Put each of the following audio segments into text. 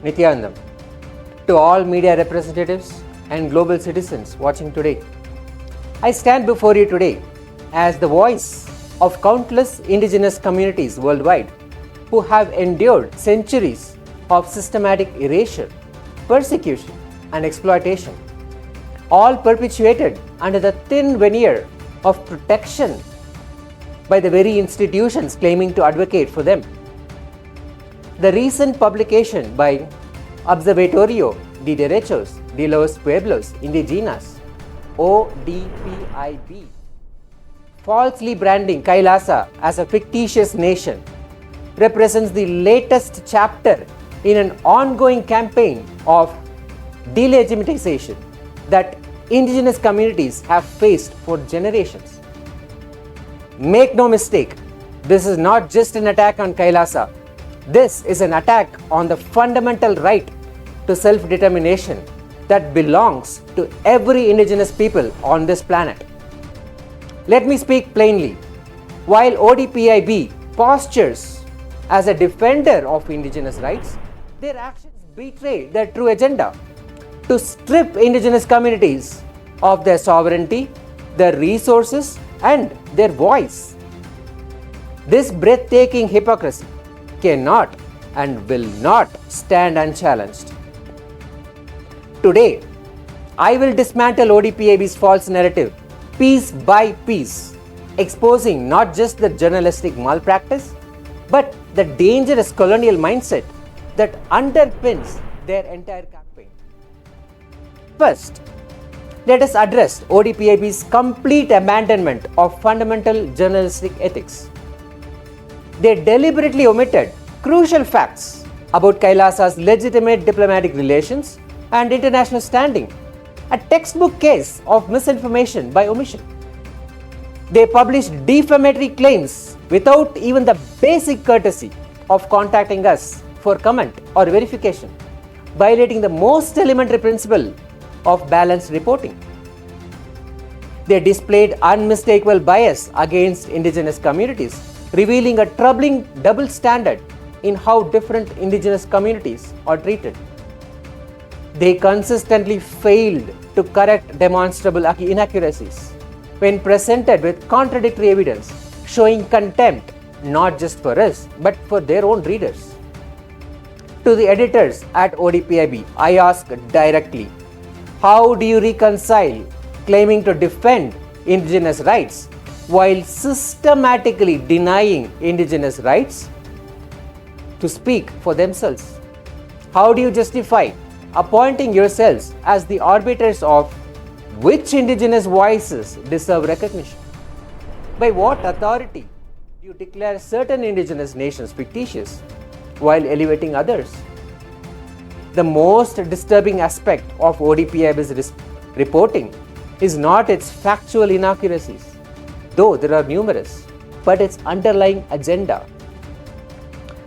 Nityanandam, to all media representatives and global citizens watching today. I stand before you today as the voice of countless indigenous communities worldwide who have endured centuries of systematic erasure, persecution, and exploitation, all perpetuated under the thin veneer of protection by the very institutions claiming to advocate for them. The recent publication by Observatorio de Derechos de los Pueblos Indigenas, ODPIB, falsely branding KAILASA as a fictitious nation, represents the latest chapter in an ongoing campaign of delegitimization that indigenous communities have faced for generations. Make no mistake, this is not just an attack on KAILASA. This is an attack on the fundamental right to self-determination that belongs to every indigenous people on this planet. Let me speak plainly. While ODPIB postures as a defender of indigenous rights, their actions betray their true agenda to strip indigenous communities of their sovereignty, their resources, and their voice. This breathtaking hypocrisy cannot and will not stand unchallenged. Today, I will dismantle ODPIB's false narrative piece by piece, exposing not just the journalistic malpractice, but the dangerous colonial mindset that underpins their entire campaign. First, let us address ODPIB's complete abandonment of fundamental journalistic ethics. They deliberately omitted crucial facts about KAILASA's legitimate diplomatic relations and international standing, a textbook case of misinformation by omission. They published defamatory claims without even the basic courtesy of contacting us for comment or verification, violating the most elementary principle of balanced reporting. They displayed unmistakable bias against indigenous communities, revealing a troubling double standard in how different indigenous communities are treated. They consistently failed to correct demonstrable inaccuracies when presented with contradictory evidence, showing contempt not just for us but for their own readers. To the editors at ODPIB, I ask directly, how do you reconcile claiming to defend indigenous rights while systematically denying indigenous rights to speak for themselves? How do you justify appointing yourselves as the arbiters of which indigenous voices deserve recognition? By what authority do you declare certain indigenous nations fictitious while elevating others? The most disturbing aspect of ODPIB's reporting is not its factual inaccuracies, though there are numerous, but its underlying agenda.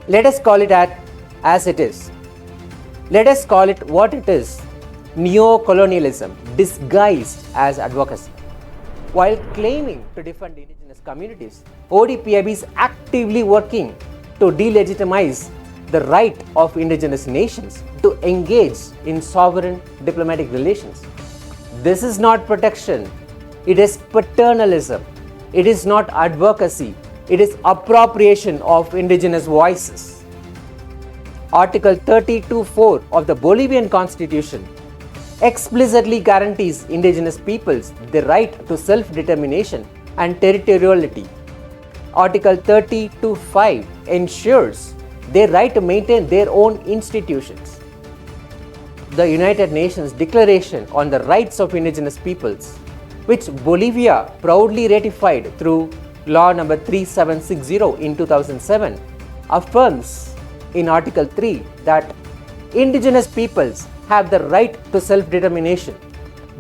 Let us call it as it is. Let us call it what it is: neo-colonialism disguised as advocacy. While claiming to defend indigenous communities, ODPIB is actively working to delegitimize the right of indigenous nations to engage in sovereign diplomatic relations. This is not protection, it is paternalism. It is not advocacy, it is appropriation of indigenous voices. Article 32(4) of the Bolivian Constitution explicitly guarantees indigenous peoples the right to self-determination and territoriality. Article 32(5) ensures their right to maintain their own institutions. The United Nations Declaration on the Rights of Indigenous Peoples, which Bolivia proudly ratified through Law number 3760 in 2007, affirms in Article 3 that indigenous peoples have the right to self-determination.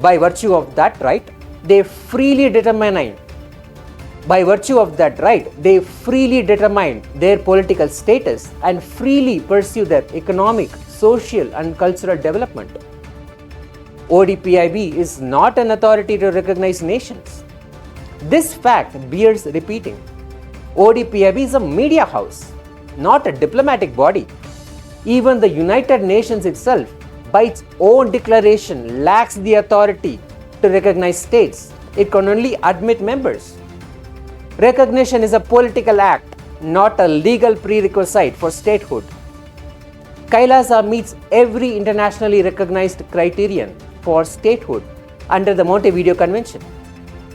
By virtue of that right, they freely determine their political status and freely pursue their economic, social, and cultural development. ODPIB is not an authority to recognize nations. This fact bears repeating. ODPIB is a media house, not a diplomatic body. Even the United Nations itself, by its own declaration, lacks the authority to recognize states. It can only admit members. Recognition is a political act, not a legal prerequisite for statehood. KAILASA meets every internationally recognized criterion for statehood under the Montevideo Convention.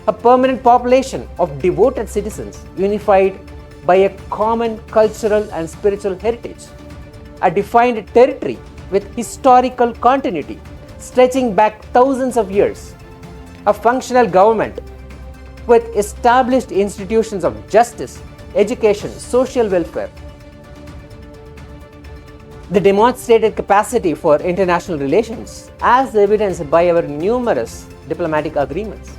A permanent population of devoted citizens unified by a common cultural and spiritual heritage. A defined territory with historical continuity stretching back thousands of years. A functional government with established institutions of justice, education, social welfare. The demonstrated capacity for international relations, as evidenced by our numerous diplomatic agreements.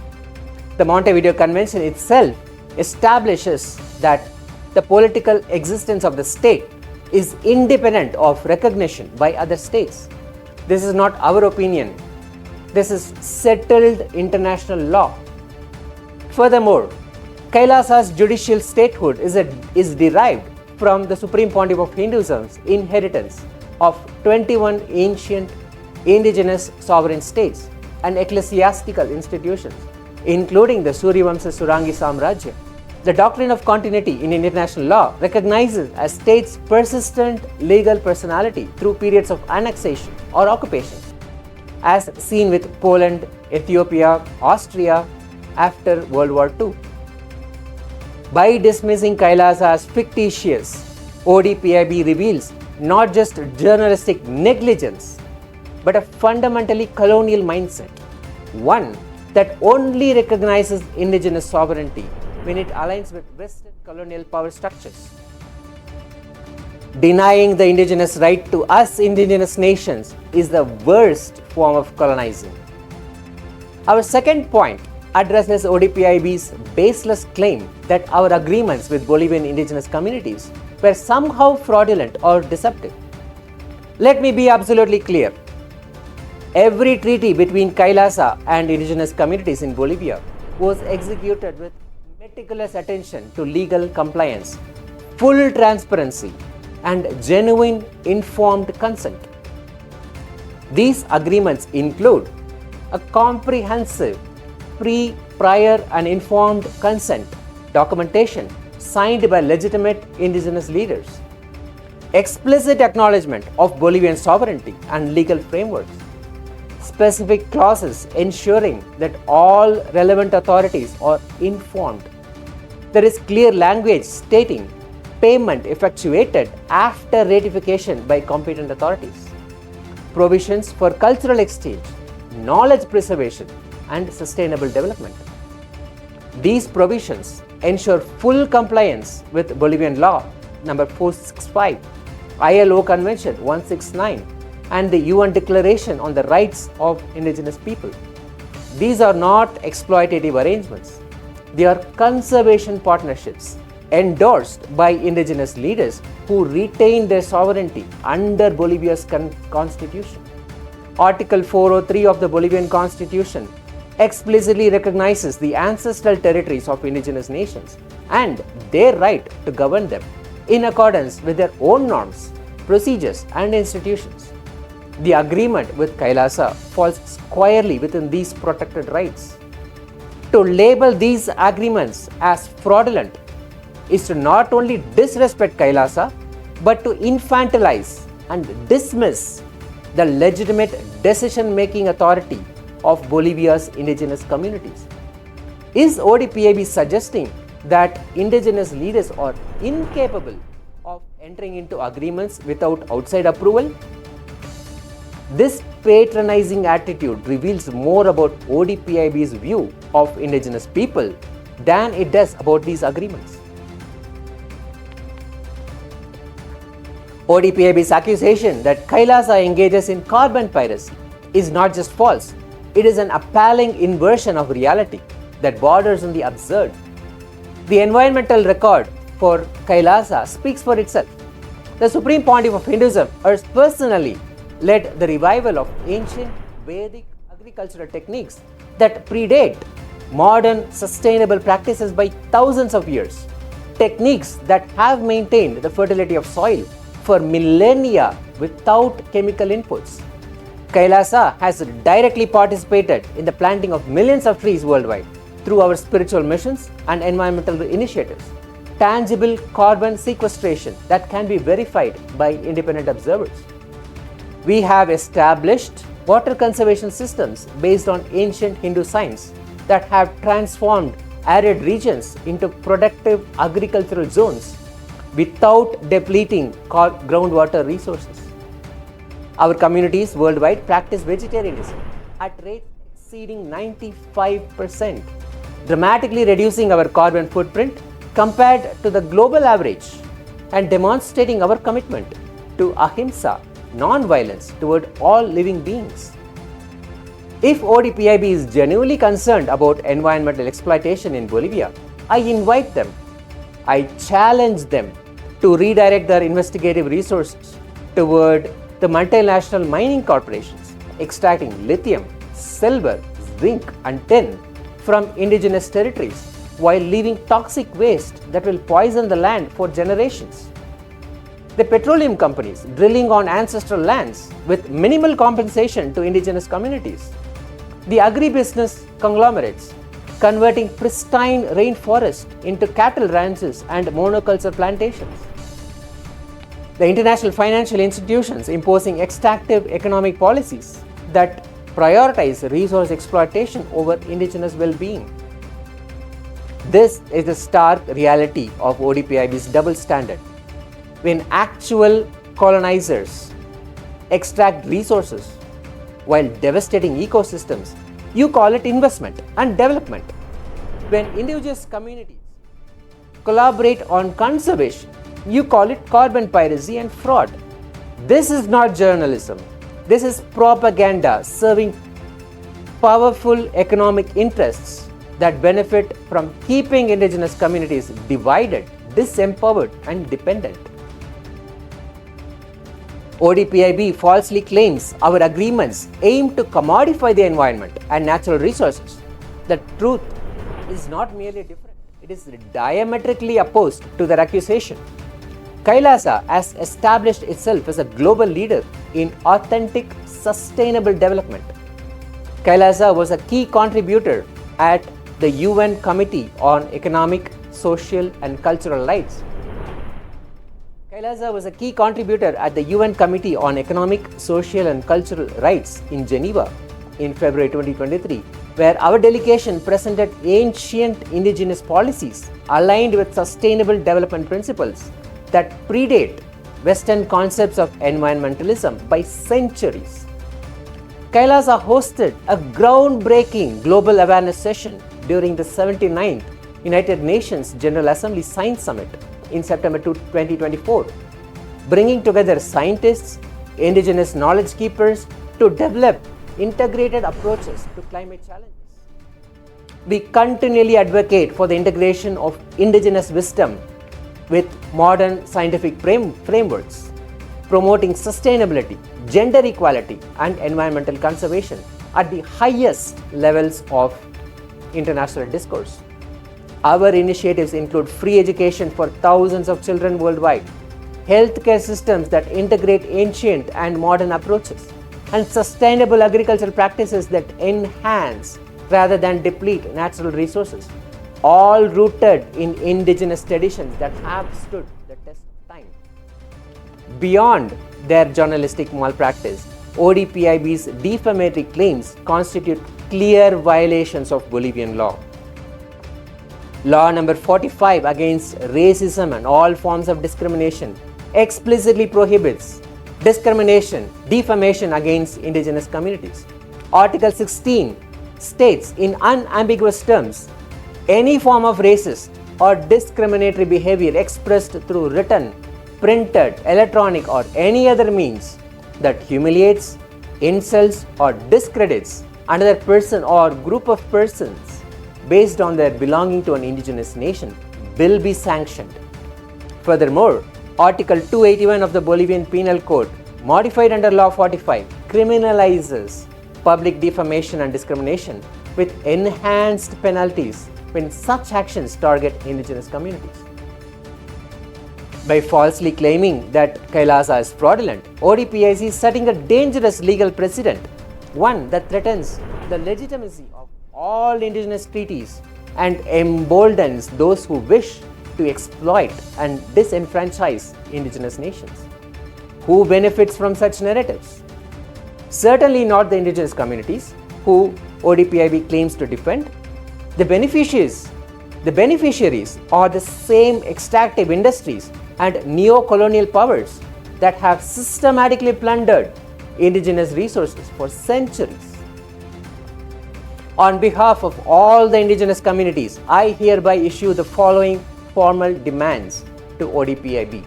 The Montevideo Convention itself establishes that the political existence of the state is independent of recognition by other states. This is not our opinion. This is settled international law. Furthermore, KAILASA's judicial statehood is derived from the Supreme Pontiff of Hinduism's inheritance of 21 ancient indigenous sovereign states and ecclesiastical institutions, including the Suryavamsa Surangi Samrajya. The doctrine of continuity in international law recognizes a state's persistent legal personality through periods of annexation or occupation, as seen with Poland, Ethiopia, Austria after World War II. By dismissing KAILASA as fictitious, ODPIB reveals not just journalistic negligence, but a fundamentally colonial mindset, one that only recognizes indigenous sovereignty when it aligns with Western colonial power structures. Denying the indigenous right to us indigenous nations is the worst form of colonizing. Our second point addresses ODPIB's baseless claim that our agreements with Bolivian indigenous communities were somehow fraudulent or deceptive. Let me be absolutely clear. Every treaty between KAILASA and indigenous communities in Bolivia was executed with meticulous attention to legal compliance, full transparency, and genuine informed consent. These agreements include a comprehensive prior and informed consent documentation signed by legitimate indigenous leaders, explicit acknowledgement of Bolivian sovereignty and legal frameworks, specific clauses ensuring that all relevant authorities are informed. There is clear language stating payment effectuated after ratification by competent authorities, provisions for cultural exchange, knowledge preservation, and sustainable development. These provisions ensure full compliance with Bolivian law number 465, ILO Convention 169, and the UN Declaration on the Rights of Indigenous People. These are not exploitative arrangements. They are conservation partnerships endorsed by indigenous leaders who retain their sovereignty under Bolivia's constitution. Article 403 of the Bolivian Constitution explicitly recognizes the ancestral territories of indigenous nations and their right to govern them in accordance with their own norms, procedures, and institutions. The agreement with KAILASA falls squarely within these protected rights. To label these agreements as fraudulent is to not only disrespect KAILASA but to infantilize and dismiss the legitimate decision-making authority of Bolivia's indigenous communities. Is ODPIB suggesting that indigenous leaders are incapable of entering into agreements without outside approval? This patronizing attitude reveals more about ODPIB's view of indigenous people than it does about these agreements. ODPIB's accusation that KAILASA engages in carbon piracy is not just false, it is an appalling inversion of reality that borders on the absurd. The environmental record for KAILASA speaks for itself. The Supreme Pontiff of Hinduism has personally led the revival of ancient Vedic agricultural techniques that predate modern sustainable practices by thousands of years. Techniques that have maintained the fertility of soil for millennia without chemical inputs. KAILASA has directly participated in the planting of millions of trees worldwide through our spiritual missions and environmental initiatives. Tangible carbon sequestration that can be verified by independent observers. We have established water conservation systems based on ancient Hindu science that have transformed arid regions into productive agricultural zones without depleting groundwater resources. Our communities worldwide practice vegetarianism at rates exceeding 95%, dramatically reducing our carbon footprint compared to the global average and demonstrating our commitment to ahimsa, non-violence toward all living beings. If ODPIB is genuinely concerned about environmental exploitation in Bolivia, I invite them, I challenge them to redirect their investigative resources toward the multinational mining corporations extracting lithium, silver, zinc and tin from indigenous territories while leaving toxic waste that will poison the land for generations. The petroleum companies drilling on ancestral lands with minimal compensation to indigenous communities. The agribusiness conglomerates converting pristine rainforest into cattle ranches and monoculture plantations. The international financial institutions imposing extractive economic policies that prioritize resource exploitation over indigenous well-being. This is the stark reality of ODPIB's double standard. When actual colonizers extract resources while devastating ecosystems, you call it investment and development. When indigenous communities collaborate on conservation, you call it carbon piracy and fraud. This is not journalism. This is propaganda serving powerful economic interests that benefit from keeping indigenous communities divided, disempowered, and dependent. ODPIB falsely claims our agreements aim to commodify the environment and natural resources. The truth is not merely different, it is diametrically opposed to their accusation. KAILASA has established itself as a global leader in authentic, sustainable development. KAILASA was a key contributor at the UN Committee on Economic, Social and Cultural Rights. KAILASA was a key contributor at the UN Committee on Economic, Social and Cultural Rights in Geneva in February 2023, where our delegation presented ancient indigenous policies aligned with sustainable development principles that predate Western concepts of environmentalism by centuries. KAILASA hosted a groundbreaking global awareness session during the 79th United Nations General Assembly Science Summit in September 2024, bringing together scientists, indigenous knowledge keepers to develop integrated approaches to climate challenges. We continually advocate for the integration of indigenous wisdom with modern scientific frameworks, promoting sustainability, gender equality, and environmental conservation at the highest levels of international discourse. Our initiatives include free education for thousands of children worldwide, healthcare systems that integrate ancient and modern approaches, and sustainable agricultural practices that enhance rather than deplete natural resources, all rooted in indigenous traditions that have stood the test of time. Beyond their journalistic malpractice, ODPIB's defamatory claims constitute clear violations of Bolivian law. Law number 45 against racism and all forms of discrimination explicitly prohibits discrimination, defamation against indigenous communities. Article 16 states in unambiguous terms, any form of racist or discriminatory behavior expressed through written, printed, electronic or any other means that humiliates, insults or discredits another person or group of persons based on their belonging to an indigenous nation will be sanctioned. Furthermore, Article 281 of the Bolivian Penal Code, modified under Law 45, criminalizes public defamation and discrimination with enhanced penalties when such actions target indigenous communities. By falsely claiming that KAILASA is fraudulent, ODPIB is setting a dangerous legal precedent, one that threatens the legitimacy of all indigenous treaties and emboldens those who wish to exploit and disenfranchise indigenous nations. Who benefits from such narratives? Certainly not the indigenous communities who ODPIB claims to defend. The beneficiaries are the same extractive industries and neo-colonial powers that have systematically plundered indigenous resources for centuries. On behalf of all the indigenous communities, I hereby issue the following formal demands to ODPIB.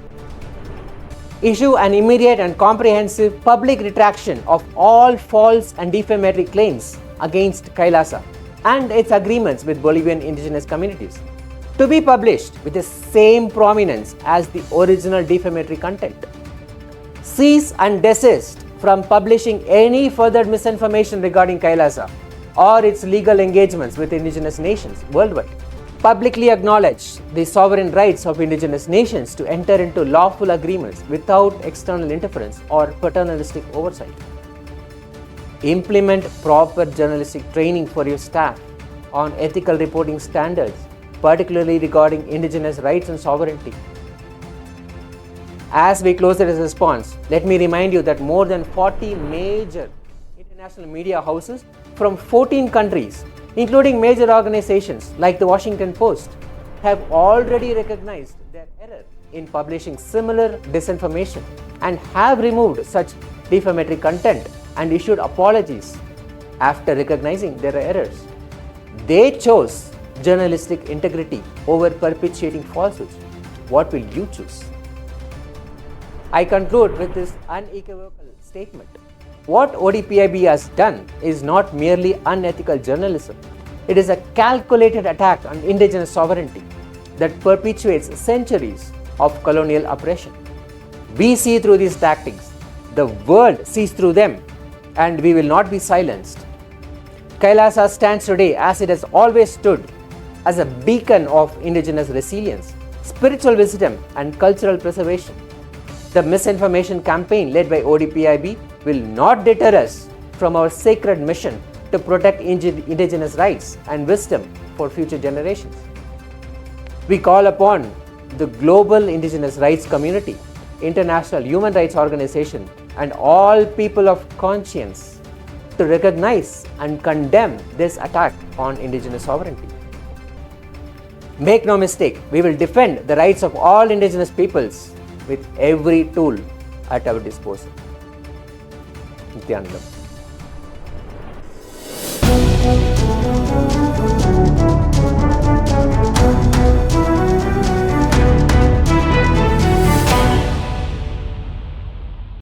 Issue an immediate and comprehensive public retraction of all false and defamatory claims against KAILASA and its agreements with Bolivian indigenous communities, to be published with the same prominence as the original defamatory content. Cease and desist from publishing any further misinformation regarding KAILASA or its legal engagements with indigenous nations worldwide. Publicly acknowledge the sovereign rights of indigenous nations to enter into lawful agreements without external interference or paternalistic oversight. Implement proper journalistic training for your staff on ethical reporting standards, particularly regarding indigenous rights and sovereignty. As we close this response, let me remind you that more than 40 major international media houses from 14 countries, including major organizations like the Washington Post, have already recognized their error in publishing similar disinformation and have removed such defamatory content and issued apologies after recognizing their errors. They chose journalistic integrity over perpetuating falsehoods. What will you choose? I conclude with this unequivocal statement. What ODPIB has done is not merely unethical journalism. It is a calculated attack on indigenous sovereignty that perpetuates centuries of colonial oppression. We see through these tactics. The world sees through them, and we will not be silenced. KAILASA stands today as it has always stood, as a beacon of indigenous resilience, spiritual wisdom, and cultural preservation. The misinformation campaign led by ODPIB will not deter us from our sacred mission to protect indigenous rights and wisdom for future generations. We call upon the global indigenous rights community, international human rights organization, and all people of conscience to recognize and condemn this attack on indigenous sovereignty. Make no mistake, we will defend the rights of all indigenous peoples with every tool at our disposal. Nityanandam.